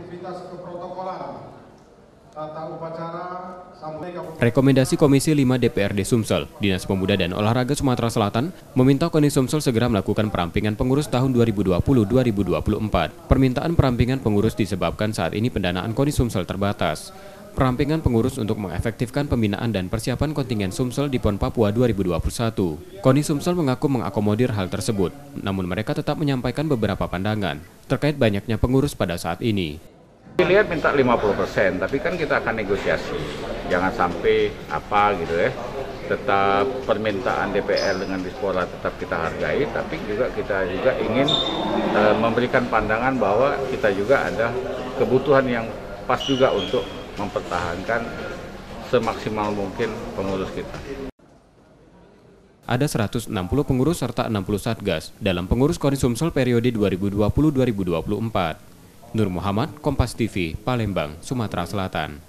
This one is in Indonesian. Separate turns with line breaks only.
aktivitas keprotokolan, tata upacara, sampai
Rekomendasi Komisi 5 DPRD Sumsel, Dinas Pemuda dan Olahraga Sumatera Selatan meminta KONI Sumsel segera melakukan perampingan pengurus tahun 2020-2024. Permintaan perampingan pengurus disebabkan saat ini pendanaan KONI Sumsel terbatas. Perampingan pengurus untuk mengefektifkan pembinaan dan persiapan kontingen Sumsel di PON Papua 2021. KONI Sumsel mengaku mengakomodir hal tersebut, namun mereka tetap menyampaikan beberapa pandangan terkait banyaknya pengurus pada saat ini.
Lihat minta 50%, tapi kan kita akan negosiasi. Jangan sampai apa gitu ya. Tetap permintaan DPR dengan Dispora tetap kita hargai, tapi kita juga ingin memberikan pandangan bahwa kita juga ada kebutuhan yang pas juga untuk mempertahankan semaksimal mungkin pengurus kita.
Ada 160 pengurus serta 60 satgas dalam pengurus KONI Sumsel periode 2020-2024. Nur Muhammad, Kompas TV, Palembang, Sumatera Selatan.